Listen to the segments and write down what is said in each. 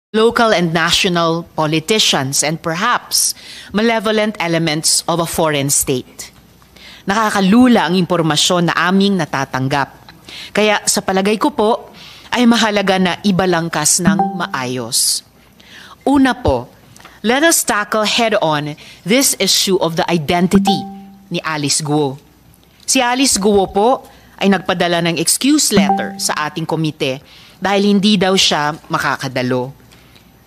local and national politicians, and perhaps malevolent elements of a foreign state. Nakakalula ang impormasyon na aming natatanggap. Kaya sa palagay ko po, ay mahalaga na ibalangkas ng maayos. Una po, let us tackle head-on this issue of the identity ni Alice Guo. Si Alice Guo po ay nagpadala ng excuse letter sa ating komite dahil hindi daw siya makakadalo.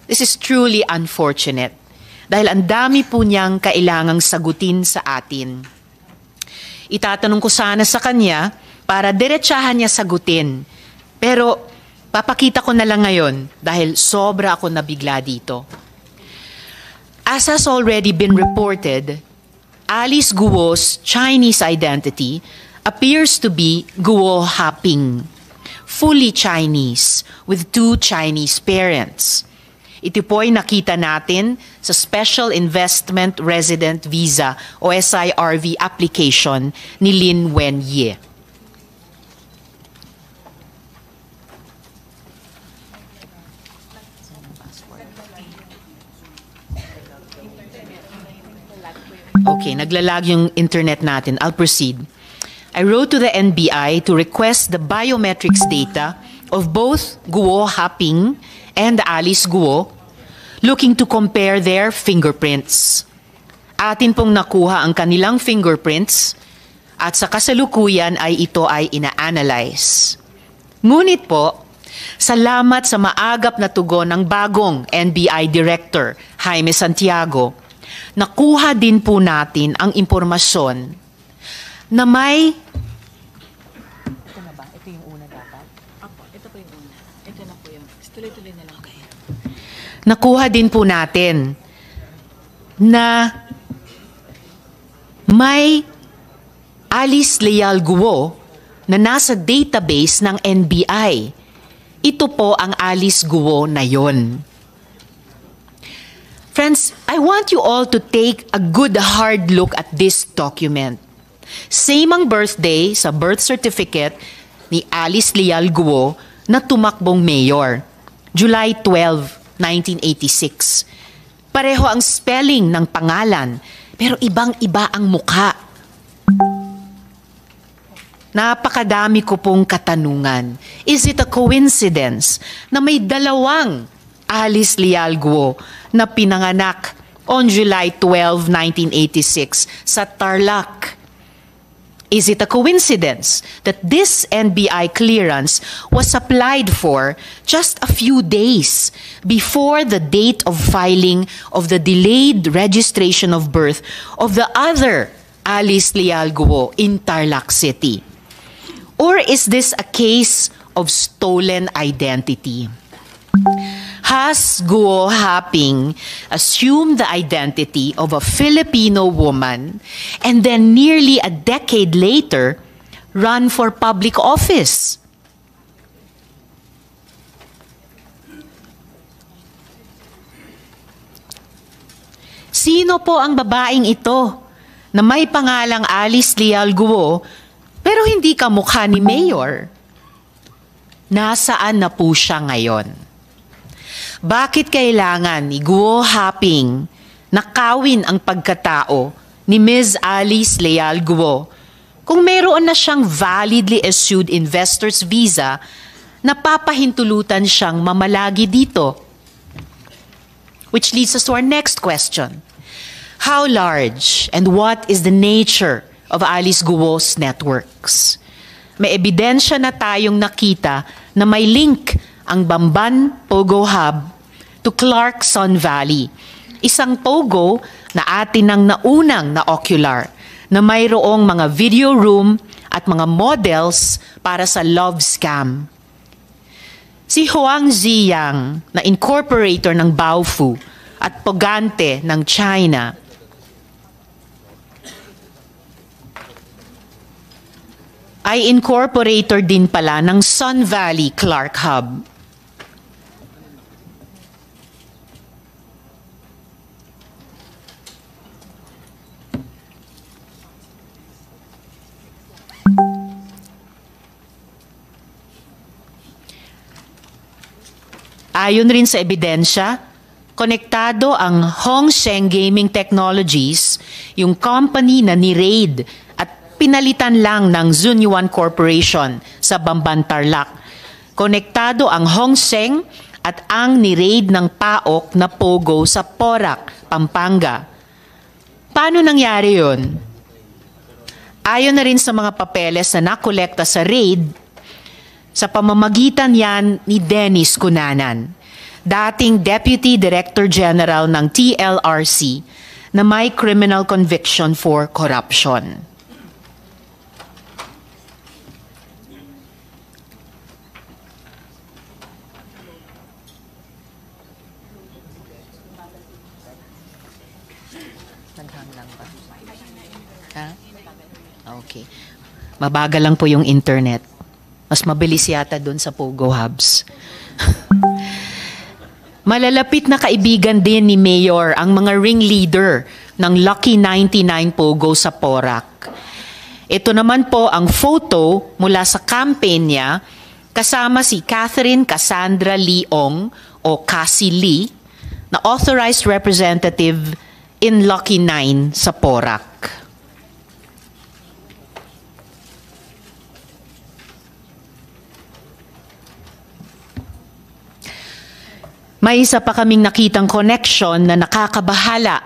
This is truly unfortunate dahil ang dami po niyang kailangang sagutin sa atin. Itatanong ko sana sa kanya para diretsahan niya sagutin. Pero papakita ko na lang ngayon dahil sobra ako nabigla dito. As has already been reported, Alice Guo's Chinese identity appears to be Guo Haping, fully Chinese with 2 Chinese parents. Ito po ay nakita natin sa Special Investment Resident Visa o SIRV application ni Lin Wenye. Okay, naglalag yung internet natin. I'll proceed. I wrote to the NBI to request the biometrics data of both Guo Haping and Alice Guo, looking to compare their fingerprints. Atin pong nakuha ang kanilang fingerprints at sa kasalukuyan ay ito ay ina-analyze. Ngunit po, salamat sa maagap na tugon ng bagong NBI Director, Jaime Santiago, nakuha din po natin ang impormasyon na may... Ito na ba? Ito yung una dapat? Apo, ito po yung una. Ito na po yung... Tuloy-tuloy na lang. Okay. Nakuha din po natin na may Alice Leal Guo na nasa database ng NBI. Ito po ang Alice Guo na yon. Friends, I want you all to take a good hard look at this document. Same ang birthday sa birth certificate ni Alice Leal Guo na tumakbong mayor, July 12, 1986. Pareho ang spelling ng pangalan, pero ibang-iba ang mukha. Napakadami ko pong katanungan. Is it a coincidence na may dalawang Alice Leal Guo na pinanganak on July 12, 1986 sa Tarlac? Is it a coincidence that this NBI clearance was applied for just a few days before the date of filing of the delayed registration of birth of the other Alice Leal Guo in Tarlac City? Or is this a case of stolen identity? Has Guo Haping assumed the identity of a Filipino woman and then nearly a decade later run for public office? Sino po ang babaeng ito na may pangalang Alice Leal Guo pero hindi kamukha ni Mayor? Nasaan na po siya ngayon? Bakit kailangan ni Guo Haping nakawin ang pagkatao ni Ms. Alice Leal Guo kung mayroon na siyang validly issued investor's visa na papahintulutan siyang mamalagi dito? Which leads us to our next question. How large and what is the nature of Alice Guo's networks? May ebidensya na tayong nakita na may link ang Bamban Pogo Hub to Clarkson Valley, isang pogo na atin ang naunang na ocular na mayroong mga video room at mga models para sa love scam. Si Huang Ziyang na incorporator ng Baofu at Pogante ng China ay incorporator din pala ng Sun Valley Clark Hub. Ayon rin sa ebidensya, konektado ang Hong Sheng Gaming Technologies, yung company na ni-raid at pinalitan lang ng Zunyuan Corporation sa Bamban, Tarlac. Konektado ang Hong Sheng at ang ni-raid ng PAOK na Pogo sa Porac, Pampanga. Paano nangyari yun? Ayon na rin sa mga papeles na nakolekta sa raid, sa pamamagitan yan ni Dennis Cunanan, dating Deputy Director General ng TLRC na may criminal conviction for corruption. Okay. Mabagal lang po yung internet. Mas mabilis yata doon sa Pogo Hubs. Malalapit na kaibigan din ni Mayor ang mga ringleader ng Lucky 99 Pogo sa Porac. Ito naman po ang photo mula sa campaign niya kasama si Catherine Cassandra Leong o Cassie Lee na authorized representative in Lucky 9 sa Porac. May isa pa kaming nakitang connection na nakakabahala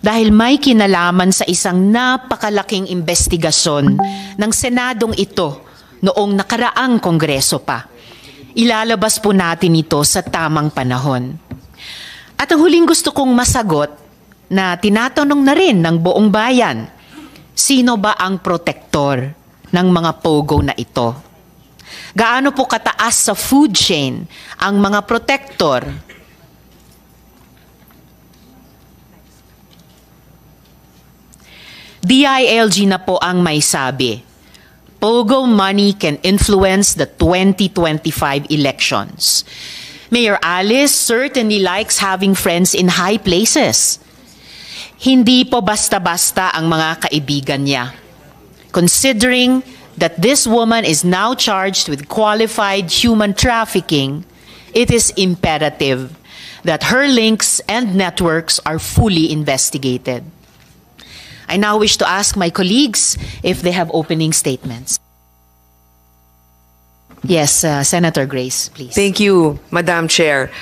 dahil may kinalaman sa isang napakalaking investigasyon ng Senadong ito noong nakaraang Kongreso pa. Ilalabas po natin ito sa tamang panahon. At ang huling gusto kong masagot na tinatanong na rin ng buong bayan, sino ba ang protektor ng mga Pogo na ito? Gaano po kataas sa food chain ang mga protektor? DILG na po ang may sabi. Pogo money can influence the 2025 elections. Mayor Alice certainly likes having friends in high places. Hindi po basta-basta ang mga kaibigan niya. Considering that this woman is now charged with qualified human trafficking, it is imperative that her links and networks are fully investigated. I now wish to ask my colleagues if they have opening statements. Yes, Senator Grace, please. Thank you, Madam Chair.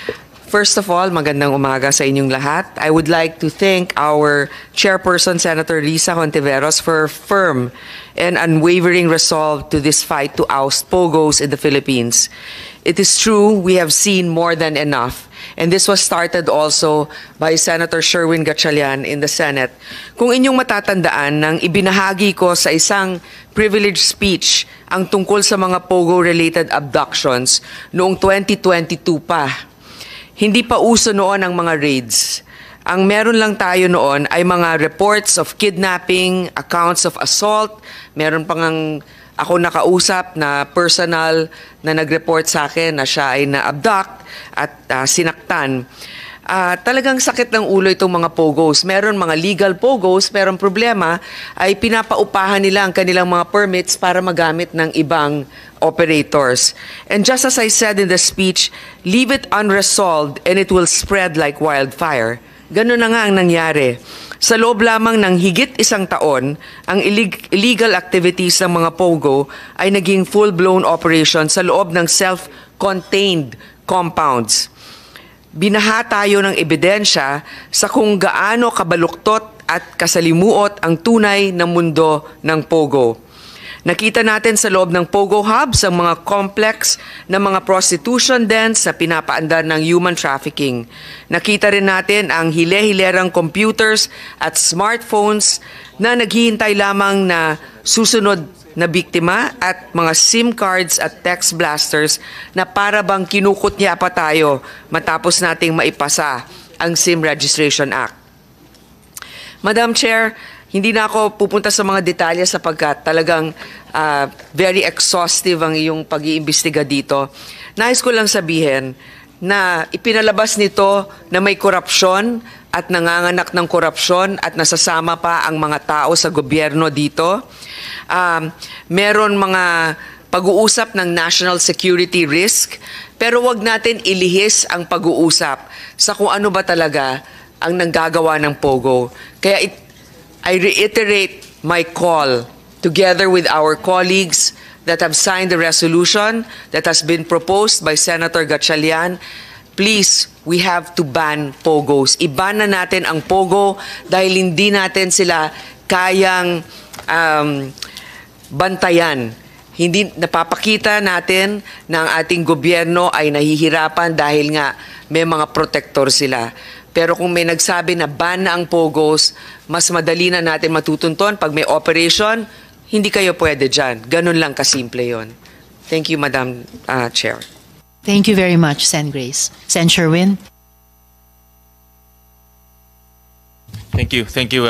First of all, magandang umaga sa inyong lahat. I would like to thank our Chairperson, Senator Risa Hontiveros, for her firm and unwavering resolve to this fight to oust Pogos in the Philippines. It is true, we have seen more than enough. And this was started also by Senator Sherwin Gatchalian in the Senate. Kung inyong matatandaan, nang ibinahagi ko sa isang privileged speech ang tungkol sa mga Pogo-related abductions noong 2022 pa. Hindi pa uso noon ang mga raids. Ang meron lang tayo noon ay mga reports of kidnapping, accounts of assault, meron pang ako nakausap na personal na nag-report sa akin na siya ay na-abduct at sinaktan. Talagang sakit ng ulo itong mga Pogos. Meron mga legal Pogos, pero ang problema ay pinapaupahan nila ang kanilang mga permits para magamit ng ibang operators. And just as I said in the speech, leave it unresolved and it will spread like wildfire. Ganun na nga ang nangyari. Sa loob lamang ng higit isang taon, ang illegal activities ng mga Pogo ay naging full-blown operation sa loob ng self-contained compounds. Binaha tayo ng ebidensya sa kung gaano kabaluktot at kasalimuot ang tunay na mundo ng Pogo. Nakita natin sa loob ng Pogo Hubs ang mga complex na mga prostitution dens na pinapaandar ng human trafficking. Nakita rin natin ang hile-hilerang computers at smartphones na naghihintay lamang na susunod na biktima at mga SIM cards at text blasters na para bang kinukot niya pa tayo matapos nating maipasa ang SIM Registration Act. Madam Chair, hindi na ako pupunta sa mga detalye sapagkat talagang very exhaustive ang iyong pag-iimbestiga dito. Nais ko lang sabihin na ipinalabas nito na may korupsyon at nanganganak ng korupsyon at nasasama pa ang mga tao sa gobyerno dito. Meron mga pag-uusap ng national security risk, pero wag natin ilihis ang pag-uusap sa kung ano ba talaga ang nanggagawa ng POGO. Kaya I reiterate my call together with our colleagues that have signed the resolution that has been proposed by Senator Gatchalian. Please, we have to ban POGOs. Iban na natin ang POGO dahil hindi natin sila kayang bantayan. Hindi napapakita natin na ang ating gobyerno ay nahihirapan dahil nga may mga protector sila. Pero kung may nagsabi na ban na ang POGOs, mas madali na natin matutunton. Pag may operation, hindi kayo pwede dyan. Ganun lang kasimple yon. Thank you, Madam Chair. Thank you very much, Sen. Grace. Sen. Sherwin? Thank you,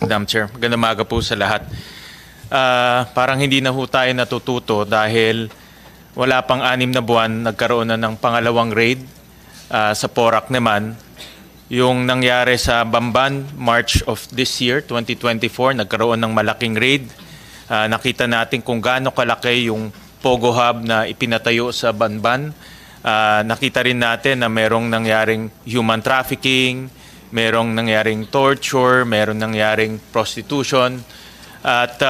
Madam Chair. Magandang umaga po sa lahat. Parang hindi na ho tayo natututo dahil wala pang 6 na buwan, nagkaroon na ng pangalawang raid sa Porac naman. Yung nangyari sa Bamban, March of this year, 2024, nagkaroon ng malaking raid. Nakita natin kung gaano kalaki yung POGO Hub na ipinatayo sa Bamban. Nakita rin natin na merong nangyaring human trafficking, merong nangyaring torture, merong nangyaring prostitution. At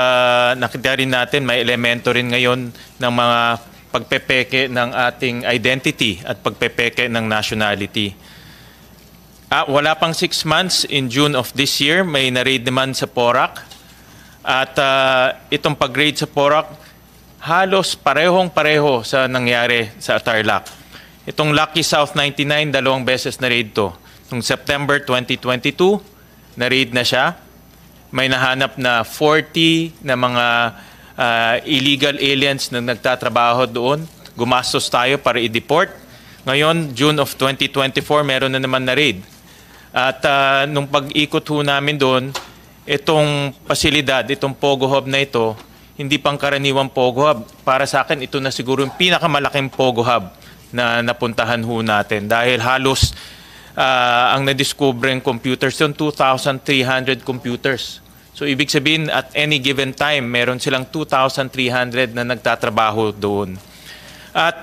nakita rin natin may elemento rin ngayon ng mga pagpepeke ng ating identity at pagpepeke ng nationality. Wala pang 6 months, in June of this year, may na-raid naman sa Porac. At itong pag-raid sa Porac, halos parehong-pareho sa nangyari sa Tarlac. Itong Lucky South 99, 2 beses na-raid to. Noong September 2022, na-raid na siya. May nahanap na 40 na mga illegal aliens na nagtatrabaho doon. Gumastos tayo para i-deport. Ngayon, June of 2024, meron na naman na-raid. At nung pag-ikot ho namin doon, itong pasilidad, itong POGO Hub na ito, hindi pang karaniwang POGO Hub. Para sa akin, ito na siguro yung pinakamalaking POGO Hub na napuntahan ho natin. Dahil halos ang na-discover ng computers yung 2,300 computers. So ibig sabihin, at any given time, meron silang 2,300 na nagtatrabaho doon. At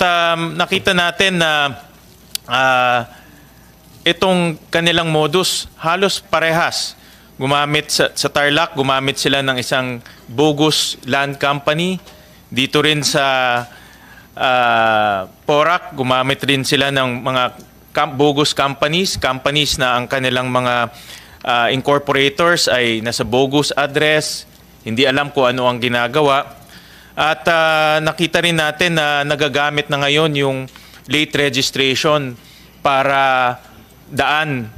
nakita natin na itong kanilang modus halos parehas. Gumamit sa Tarlac, gumamit sila ng isang bogus land company. Dito rin sa Porac, gumamit rin sila ng mga bogus companies na ang kanilang mga incorporators ay nasa bogus address, hindi alam kung ano ang ginagawa. At nakita rin natin na nagagamit na ngayon yung late registration para daan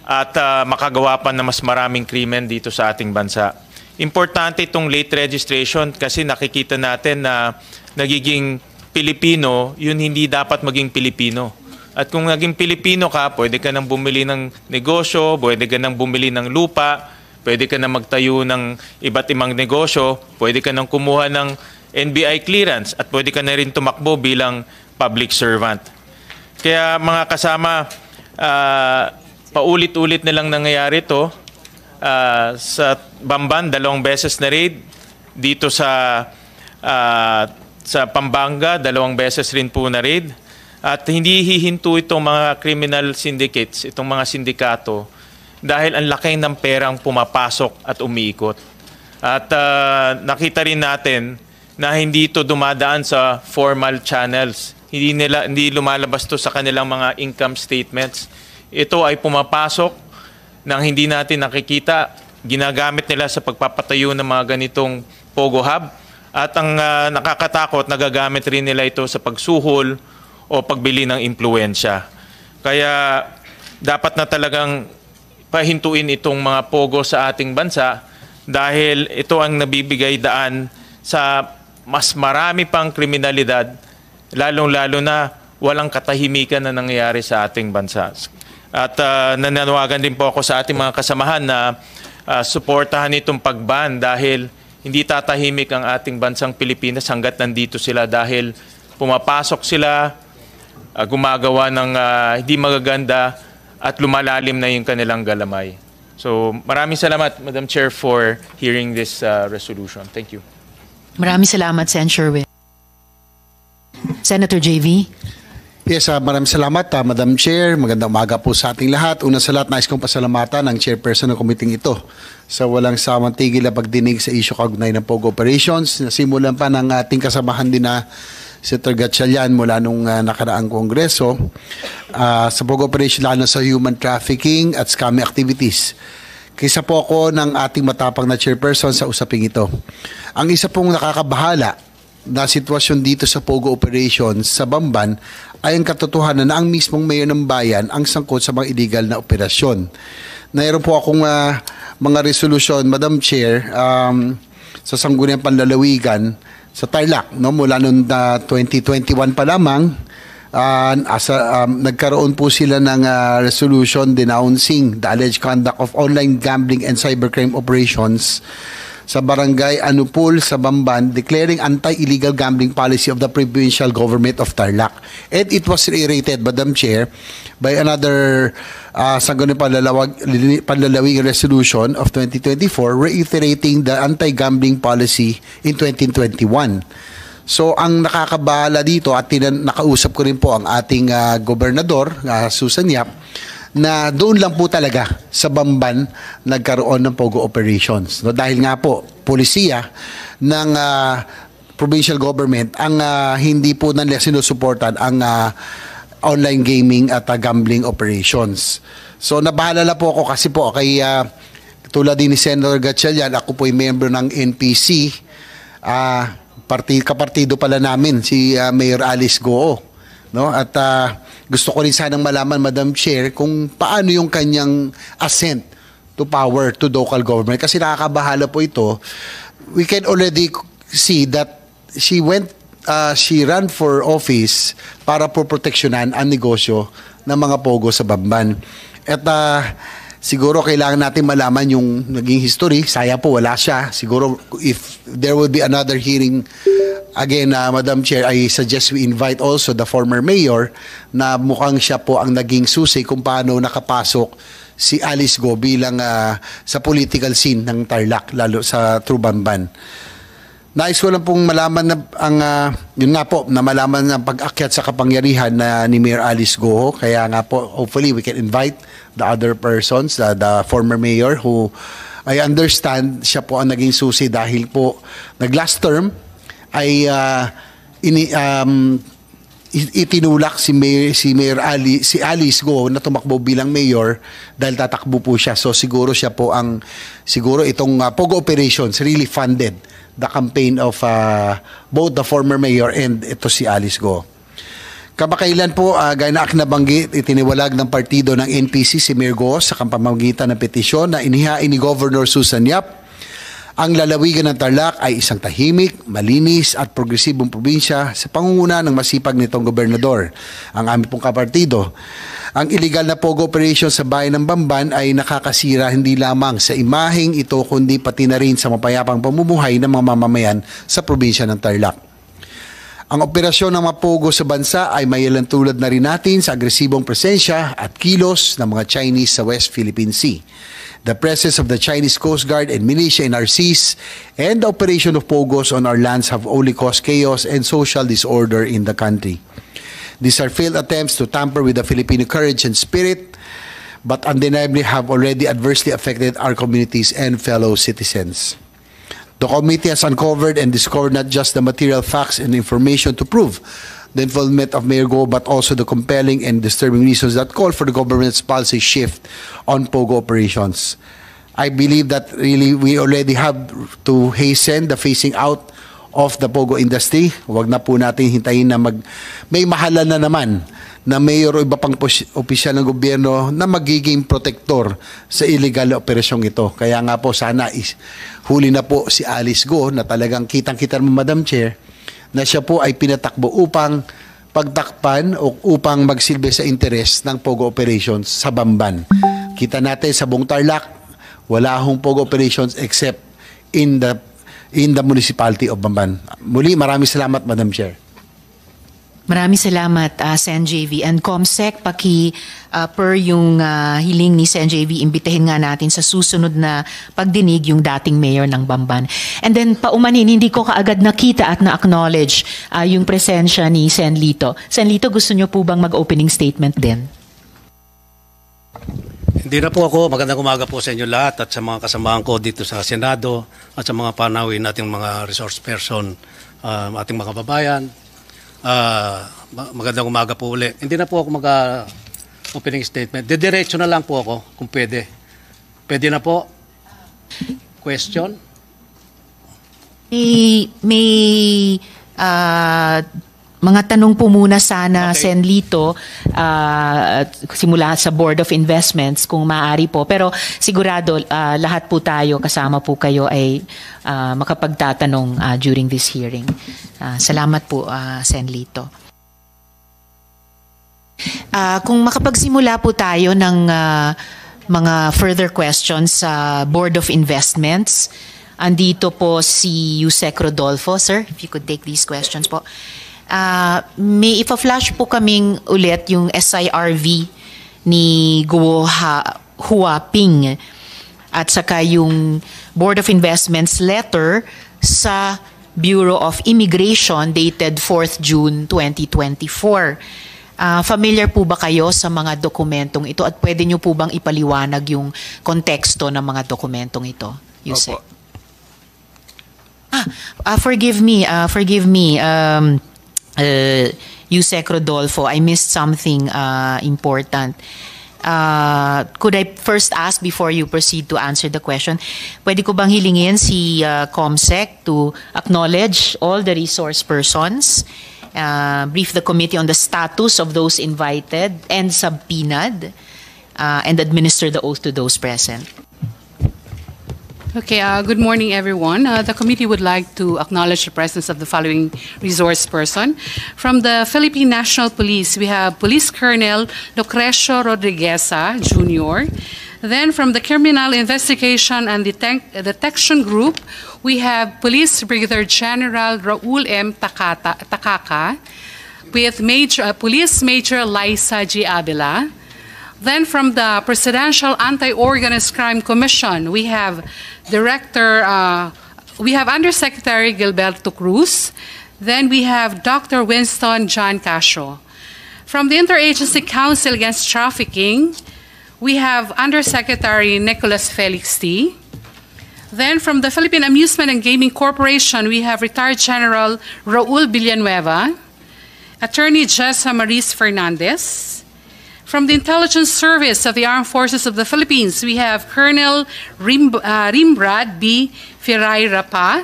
at makagawa pa na mas maraming krimen dito sa ating bansa. Importante itong late registration kasi nakikita natin na nagiging Pilipino, yun hindi dapat maging Pilipino. At kung naging Pilipino ka, pwede ka nang bumili ng negosyo, pwede ka nang bumili ng lupa, pwede ka nang magtayo ng iba't ibang negosyo, pwede ka nang kumuha ng NBI clearance at pwede ka na rin tumakbo bilang public servant. Kaya mga kasama, paulit-ulit na lang nangyayari ito. Sa Bamban, 2 beses na raid. Dito sa Pampanga, 2 beses rin po na raid. At hindi hihinto itong mga criminal syndicates, itong mga sindikato, dahil ang laki ng perang pumapasok at umiikot. At nakita rin natin na hindi ito dumadaan sa formal channels. Hindi lumalabas to sa kanilang mga income statements. Ito ay pumapasok nang hindi natin nakikita. Ginagamit nila sa pagpapatayo ng mga ganitong POGO Hub. At ang nakakatakot, nagagamit rin nila ito sa pagsuhol o pagbili ng impluwensya. Kaya dapat na talagang pahintuin itong mga POGO sa ating bansa dahil ito ang nabibigay daan sa mas marami pang kriminalidad, lalong-lalo na walang katahimikan na nangyayari sa ating bansa. At nananawagan din po ako sa ating mga kasamahan na suportahan itong pagban dahil hindi tatahimik ang ating bansang Pilipinas hanggat nandito sila dahil pumapasok sila, gumagawa ng hindi magaganda at lumalalim na yung kanilang galamay. So maraming salamat, Madam Chair, for hearing this resolution. Thank you. Maraming salamat, Sen. Sherwin. Senator JV? Yes, maraming salamat, Madam Chair. Magandang umaga po sa ating lahat. Una sa lahat, nais kong pasalamatan ang chairperson ng committee ito sa walang samang tigil na pagdinig sa issue kaugnay ng POGO operations. Nasimulan pa ng ating kasamahan din na Senator Gatchalian mula nung nakaraang kongreso sa POGO operation lalo sa human trafficking at scamming activities. Kaysa po ako ng ating matapang na chairperson sa usaping ito. Ang isa pong nakakabahala na sitwasyon dito sa POGO operations sa Bamban ay ang katotohanan na ang mismong mayor ng bayan ang sangkot sa mga illegal na operasyon. Mayroon po akong mga resolution, Madam Chair, sa Sangguniang Panlalawigan sa Tarlac, no? Mula noong 2021 pa lamang, nagkaroon po sila ng resolution denouncing the alleged conduct of online gambling and cybercrime operations sa barangay Anupul sa Bamban, declaring anti-illegal gambling policy of the provincial government of Tarlac. And it was reiterated, Madam Chair, by another Sangguniang Panlalawigan resolution of 2024 reiterating the anti-gambling policy in 2021. So ang nakakabahala dito at nakausap ko rin po ang ating gobernador, Susan Yap, na doon lang po talaga sa Bamban nagkaroon ng POGO operations. No, dahil nga po, polisiya ng provincial government ang hindi po nila sinusuportan ang online gaming at gambling operations. So nabahala na po ako kasi po kay tulad din ni Senator Gatchalian, ako po ay member ng NPC, kapartido pala namin si Mayor Alice Goo. No? At gusto ko rin sanang malaman, Madam Chair, kung paano yung kanyang assent to power to local government. Kasi nakakabahala po ito. We can already see that she ran for office para po proteksyonan ang negosyo ng mga POGO sa Bamban. At siguro kailangan natin malaman yung naging history. Saya po, wala siya. Siguro if there will be another hearing again, Madam Chair, I suggest we invite also the former mayor na mukhang siya po ang naging susi kung paano nakapasok si Alice Goo bilang sa political scene ng Tarlac, lalo sa Bamban. Nais ko lang pong malaman na yun nga po, na malaman ng pag-akyat sa kapangyarihan ni Mayor Alice Goo. Kaya nga po, hopefully we can invite the other persons, the former mayor who I understand siya po ang naging susi dahil po nag-last term ay itinulak si Alice Goo na tumakbo bilang mayor dahil tatakbo po siya. So siguro siya po siguro itong POGO operations really funded the campaign of both the former mayor and ito si Alice Goo. Kamakailan po, gaya na nabanggit, itiniwalag ng partido ng NPC si Mayor Goo sa pamamagitan ng petisyon na inihain ni Governor Susan Yap. Ang lalawigan ng Tarlac ay isang tahimik, malinis at progresibong probinsya sa pangunguna ng masipag nitong gobernador, ang aming pong kapartido. Ang illegal na POGO operation sa bayan ng Bamban ay nakakasira hindi lamang sa imaheng ito kundi pati na rin sa mapayapang pamumuhay ng mga mamamayan sa probinsya ng Tarlac. Ang operasyon ng mga POGO sa bansa ay mayalan tulad na rin natin sa agresibong presensya at kilos ng mga Chinese sa West Philippine Sea. The presence of the Chinese Coast Guard and militia in our seas and the operation of POGOs on our lands have only caused chaos and social disorder in the country. These are failed attempts to tamper with the Filipino courage and spirit, but undeniably have already adversely affected our communities and fellow citizens. The committee has uncovered and discovered not just the material facts and information to prove the involvement of Mayor Goo, but also the compelling and disturbing reasons that call for the government's policy shift on POGO operations. I believe that really we already have to hasten the phasing out of the POGO industry. Huwag na po natin hintayin na may mahalan na naman na mayor o iba pang opisyal ng gobyerno na magiging protektor sa illegal na operasyong ito. Kaya nga po sana huli na po si Alice Goo na talagang kitang-kita mo, Madam Chair, na siya po ay pinatakbo upang pagtakpan o upang magsilbi sa interes ng POGO operations sa Bamban. Kita natin sa buong Tarlac, wala hong POGO operations except in the municipality of Bamban. Muli, maraming salamat, Madam Chair. Maraming salamat, Sen JV. And Comsec, per yung hiling ni Sen JV, imbitahin nga natin sa susunod na pagdinig yung dating mayor ng Bamban. And then, paumanin, hindi ko kaagad nakita at na-acknowledge yung presensya ni Sen Lito. Sen Lito, gusto nyo po bang mag-opening statement din? Hindi na po ako. Magandang umaga po sa inyo lahat at sa mga kasamahan ko dito sa Senado at sa mga panawin nating mga resource person, ating mga babayan. Magandang umaga po uli. Hindi na po ako mag-opening statement. Didiretso na lang po ako kung pwede. Pwede na po? Question? May mga tanong po muna sana, Okay. Sen Lito, simula sa Board of Investments kung maaari po. Pero sigurado lahat po tayo, kasama po kayo ay makapagtatanong during this hearing. Salamat po, Sen Lito. Kung makapagsimula po tayo ng mga further questions sa Board of Investments, andito po si Yusek Rodolfo. Sir, if you could take these questions po. May ipa-flash po kaming ulit yung SIRV ni Guo Huaping at saka yung Board of Investments letter sa Bureau of Immigration dated 4th June 2024. Familiar po ba kayo sa mga dokumentong ito at pwede nyo po bang ipaliwanag yung konteksto ng mga dokumentong ito? Yusek. Forgive me. Yusek Rodolfo, I missed something important. Could I first ask before you proceed to answer the question, pwede ko bang hilingin si Comsec to acknowledge all the resource persons, brief the committee on the status of those invited and subpoenaed, and administer the oath to those present? Okay, good morning, everyone. The committee would like to acknowledge the presence of the following resource person. From the Philippine National Police, we have Police Colonel Lucrecio Rodrigueza, Jr. Then from the Criminal Investigation and Detection Group, we have Police Brigadier General Raul M. Takaka, with Police Major Liza G. Avila. Then from the Presidential Anti-Organized Crime Commission, we have Undersecretary Gilberto Cruz. Then we have Dr. Winston John Casio. From the Interagency Council Against Trafficking, we have Undersecretary Nicholas Felix T. Then from the Philippine Amusement and Gaming Corporation, we have Retired General Raul Villanueva, Attorney Jessa Maris Fernandez. From the Intelligence Service of the Armed Forces of the Philippines, we have Colonel Rimbrad B. Ferreira Pa.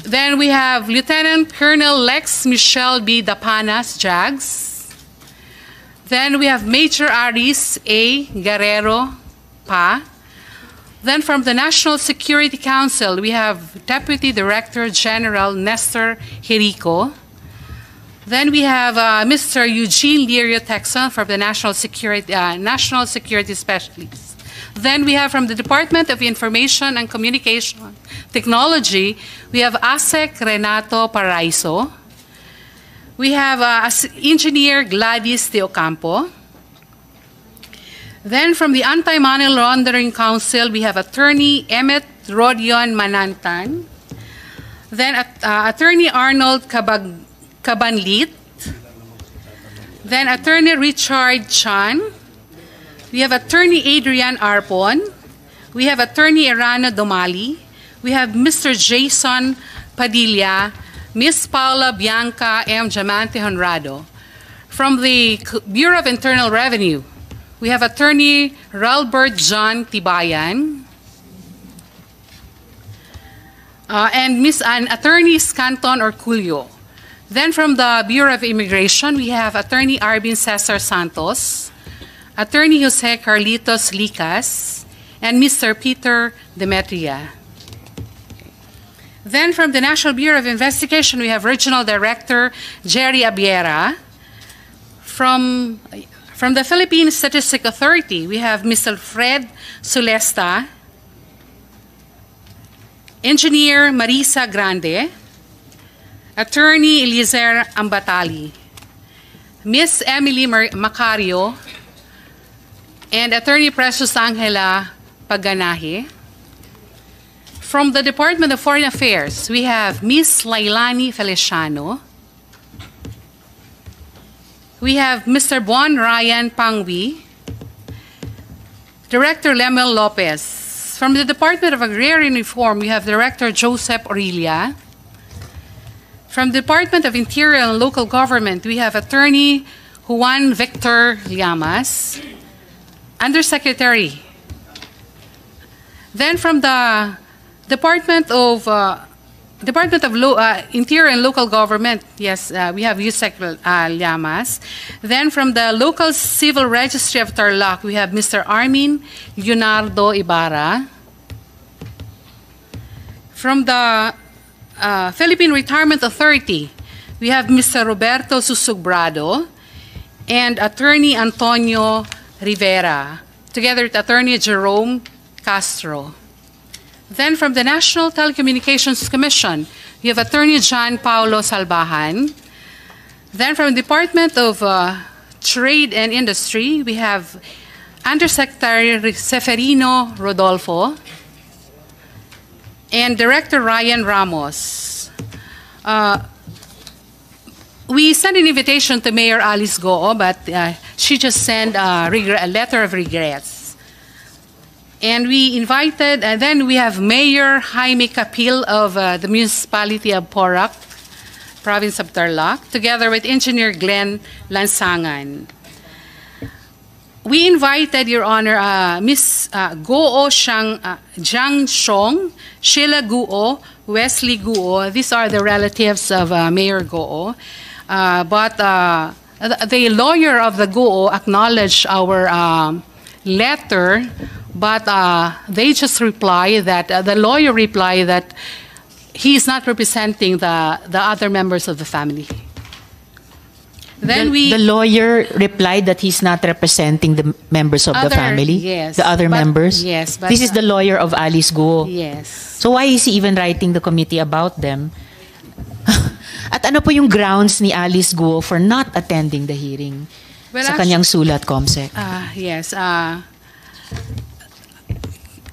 Then we have Lieutenant Colonel Lex Michelle B. Dapanas, JAGS. Then we have Major Aris A. Guerrero Pa. Then from the National Security Council, we have Deputy Director General Nestor Jerico. Then we have Mr. Eugene Lirio Texon from the National Security Specialist. Then we have from the Department of Information and Communication Technology, we have ASEC Renato Paraiso. We have Engineer Gladys De Ocampo. Then from the Anti-Money Laundering Council, we have Attorney Emmet Rodion Manantan. Then Attorney Arnold Cabanlit. Then Attorney Richard Chan. We have Attorney Adrian Arpon. We have Attorney Erano Domali. We have Mr. Jason Padilla, Miss Paula Bianca M. Diamante Honrado. From the Bureau of Internal Revenue, we have Attorney Ralbert John Tibayan. And Attorney Scanton Orculio. Then from the Bureau of Immigration, we have Attorney Arvin Cesar Santos, Attorney Jose Carlitos Licas, and Mr. Peter Demetria. Then from the National Bureau of Investigation, we have Regional Director Jerry Abiera. From the Philippine Statistic Authority, we have Mr. Fred Sulesta, Engineer Marisa Grande, Attorney Eliezer Ambatali, Miss Emily Macario, and Attorney Precious Angela Paganahe. From the Department of Foreign Affairs, we have Miss Lailani Feliciano. We have Mr. Bon Ryan Pangwi, Director Lemuel Lopez. From the Department of Agrarian Reform, we have Director Joseph Aurelia. From the Department of Interior and Local Government, we have Attorney Juan Victor Llamas, Undersecretary. Then from the Department of Interior and Local Government, yes, we have Yusek Llamas. Then from the Local Civil Registry of Tarlac, we have Mr. Armin Leonardo Ibarra. From the Philippine Retirement Authority, we have Mr. Roberto Susugbrado and Attorney Antonio Rivera, together with Attorney Jerome Castro. Then from the National Telecommunications Commission, we have Attorney John Paulo Salbahan. Then from the Department of Trade and Industry, we have Undersecretary Seferino Rodolfo and Director Ryan Ramos. We sent an invitation to Mayor Alice Goo, but she just sent a letter of regrets. And we invited, and then we have Mayor Jaime Capil of the municipality of Porac, province of Tarlac, together with Engineer Glenn Lansangan. We invited, Your Honor, Ms. Goo Jiang Shong, Sheila Goo, Wesley Goo. These are the relatives of Mayor Goo. But the lawyer of the Goo acknowledged our letter, but they just reply that, the lawyer replied that he is not representing the other members of the family. Then the lawyer replied that he's not representing the members of the family? Yes. The other members? Yes. But, this is the lawyer of Alice Goo. Yes. So why is he even writing the committee about them? At ano po yung grounds ni Alice Goo for not attending the hearing sa kanyang sulat, Comsec? Yes.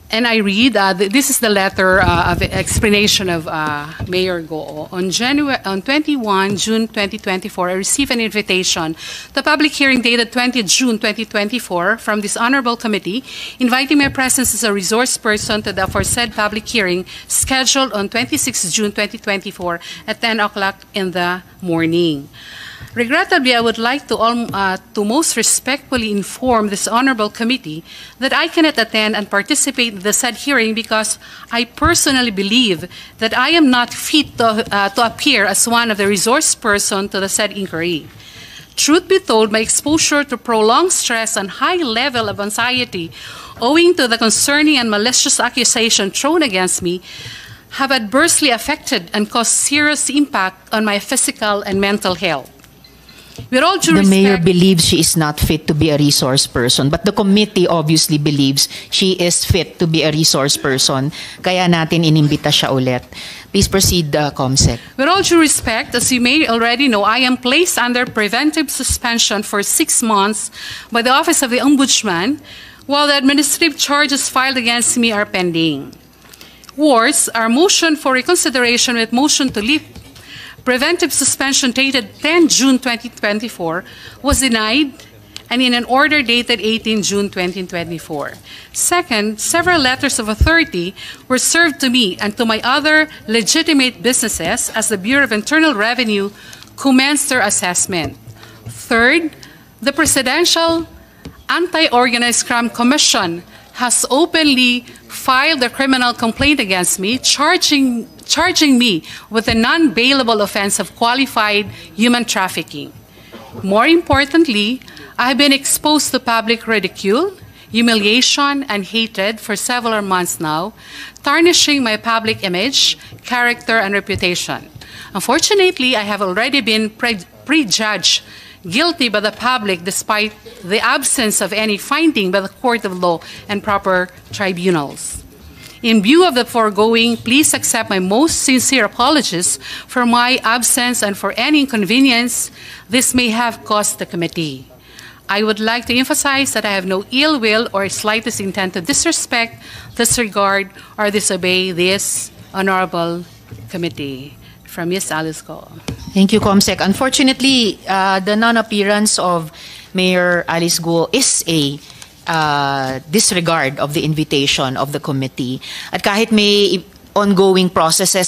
And I read, this is the letter of explanation of Mayor Goo. On 21 June 2024, I received an invitation to a public hearing dated 20 June 2024 from this honorable committee, inviting my presence as a resource person to the aforesaid public hearing scheduled on 26 June 2024 at 10 o'clock in the morning. Regrettably, I would like to most respectfully inform this honorable committee that I cannot attend and participate in the said hearing because I personally believe that I am not fit to appear as one of the resource person to the said inquiry. Truth be told, my exposure to prolonged stress and high level of anxiety owing to the concerning and malicious accusation thrown against me have adversely affected and caused serious impact on my physical and mental health. With all due the mayor respect, believes she is not fit to be a resource person, but the committee obviously believes she is fit to be a resource person. Kaya natin inimbita siya ulit. Please proceed, Comsec. with all due respect, as you may already know, I am placed under preventive suspension for 6 months by the Office of the Ombudsman, while the administrative charges filed against me are pending. Worse, our motion for reconsideration with motion to lift preventive suspension dated 10 June 2024 was denied, and in an order dated 18 June 2024. Second, several letters of authority were served to me and to my other legitimate businesses as the Bureau of Internal Revenue commenced their assessment. Third, the Presidential Anti-Organized Crime Commission has openly filed a criminal complaint against me, charging me with a non-bailable offense of qualified human trafficking. More importantly, I have been exposed to public ridicule, humiliation, and hatred for several months now, tarnishing my public image, character, and reputation. Unfortunately, I have already been prejudged guilty by the public despite the absence of any finding by the court of law and proper tribunals. In view of the foregoing, please accept my most sincere apologies for my absence and for any inconvenience this may have caused the committee. I would like to emphasize that I have no ill will or slightest intent to disrespect, disregard, or disobey this honorable committee. From Ms. Alice Go. Thank you, Comsec. Unfortunately, the non-appearance of Mayor Alice Guo is a disregard of the invitation of the committee. At kahit may ongoing processes